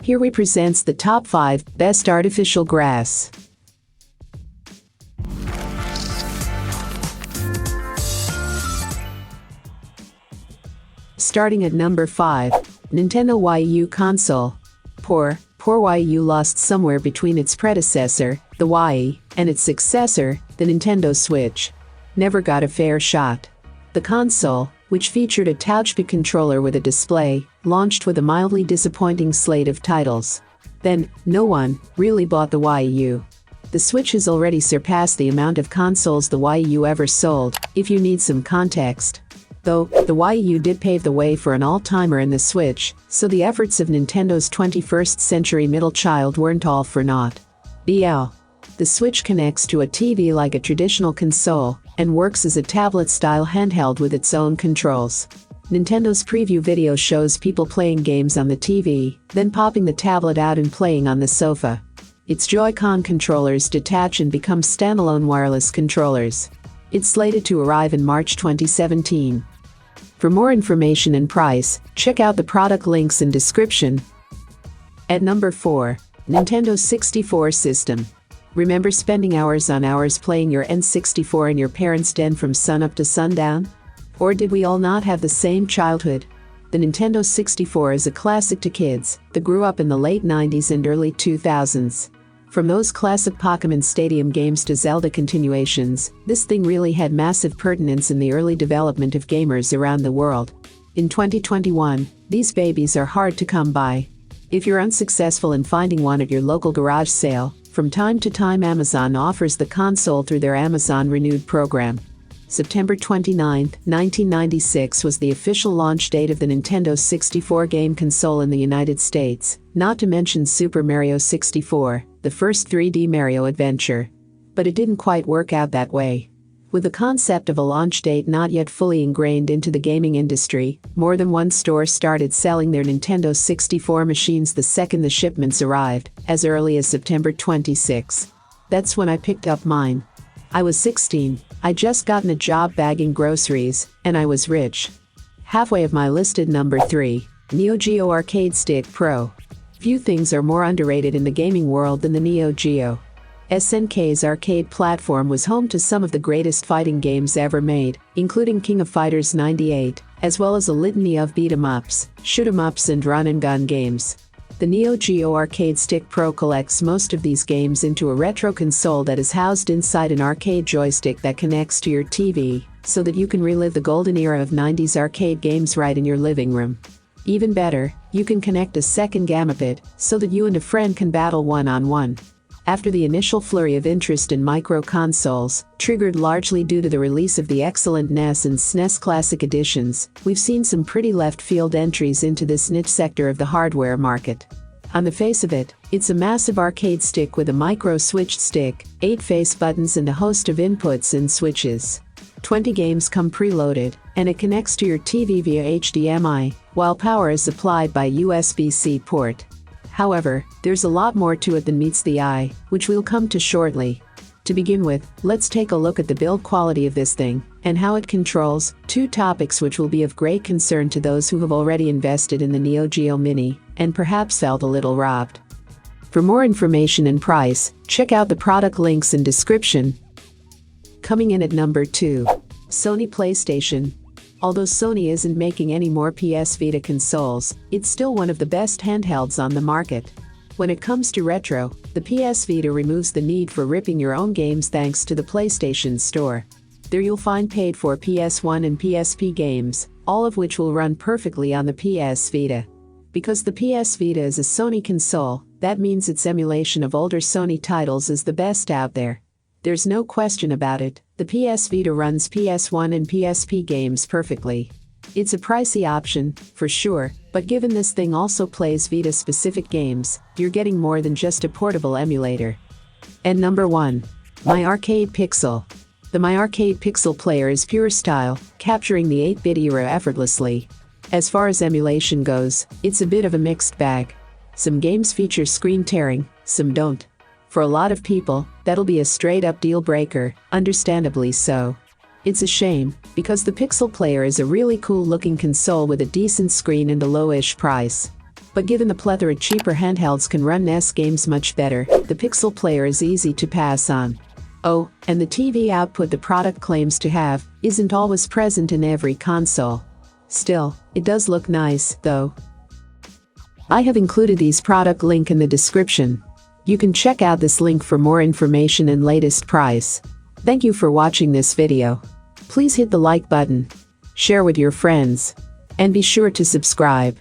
Here we presents the top 5 best artificial grass. Starting at number 5, Nintendo Wii U Console. Poor Wii U lost somewhere between its predecessor, the Wii, and its successor, the Nintendo Switch. Never got a fair shot. The console, which featured a touchpad controller with a display, launched with a mildly disappointing slate of titles. Then, no one really bought the Wii U. The Switch has already surpassed the amount of consoles the Wii U ever sold, if you need some context. Though, the Wii U did pave the way for an all-timer in the Switch, so the efforts of Nintendo's 21st century middle child weren't all for naught. BL. The Switch connects to a TV like a traditional console, and works as a tablet-style handheld with its own controls. Nintendo's preview video shows people playing games on the TV, then popping the tablet out and playing on the sofa. Its Joy-Con controllers detach and become standalone wireless controllers. It's slated to arrive in March 2017. For more information and price, check out the product links in description. At number 4, Nintendo 64 system. Remember spending hours on hours playing your N64 in your parents' den from sunup to sundown? Or did we all not have the same childhood? The Nintendo 64 is a classic to kids that grew up in the late 90s and early 2000s. From those classic Pokémon Stadium games to Zelda continuations, this thing really had massive pertinence in the early development of gamers around the world. In 2021, these babies are hard to come by. If you're unsuccessful in finding one at your local garage sale, from time to time Amazon offers the console through their Amazon Renewed program. September 29, 1996 was the official launch date of the Nintendo 64 game console in the United States, not to mention Super Mario 64, the first 3D Mario adventure. But it didn't quite work out that way. With the concept of a launch date not yet fully ingrained into the gaming industry, more than one store started selling their Nintendo 64 machines the second the shipments arrived, as early as September 26. That's when I picked up mine. I was 16, I'd just gotten a job bagging groceries, and I was rich. Halfway of my listed number 3, Neogeo Arcade Stick Pro. Few things are more underrated in the gaming world than the Neogeo. SNK's arcade platform was home to some of the greatest fighting games ever made, including King of Fighters 98, as well as a litany of beat-em-ups, shoot-em-ups and run-and-gun games. The Neogeo Arcade Stick Pro collects most of these games into a retro console that is housed inside an arcade joystick that connects to your TV, so that you can relive the golden era of 90s arcade games right in your living room. Even better, you can connect a second Gamepad, so that you and a friend can battle one-on-one. After the initial flurry of interest in micro-consoles, triggered largely due to the release of the excellent NES and SNES Classic Editions, we've seen some pretty left-field entries into this niche sector of the hardware market. On the face of it, it's a massive arcade stick with a micro-switched stick, 8 face buttons and a host of inputs and switches. 20 games come preloaded, and it connects to your TV via HDMI, while power is supplied by USB-C port. However, there's a lot more to it than meets the eye, which we'll come to shortly. To begin with, let's take a look at the build quality of this thing, and how it controls, two topics which will be of great concern to those who have already invested in the Neo Geo Mini, and perhaps felt a little robbed. For more information and price, check out the product links in description. Coming in at number 2, Sony PlayStation. Although Sony isn't making any more PS Vita consoles, it's still one of the best handhelds on the market. When it comes to retro, the PS Vita removes the need for ripping your own games thanks to the PlayStation Store. There you'll find paid-for PS1 and PSP games, all of which will run perfectly on the PS Vita. Because the PS Vita is a Sony console, that means its emulation of older Sony titles is the best out there. There's no question about it, the PS Vita runs PS1 and PSP games perfectly. It's a pricey option, for sure, but given this thing also plays Vita-specific games, you're getting more than just a portable emulator. And number 1. My Arcade Pixel. The My Arcade Pixel player is pure style, capturing the 8-bit era effortlessly. As far as emulation goes, it's a bit of a mixed bag. Some games feature screen tearing, some don't. For a lot of people, that'll be a straight-up deal breaker, understandably so. It's a shame, because the Pixel player is a really cool-looking console with a decent screen and a low-ish price. But given the plethora cheaper handhelds can run NES games much better, the Pixel player is easy to pass on. Oh, and the TV output the product claims to have isn't always present in every console. Still, it does look nice, though. I have included these product link in the description. You can check out this link for more information and latest price. Thank you for watching this video. Please hit the like button, share with your friends, and be sure to subscribe.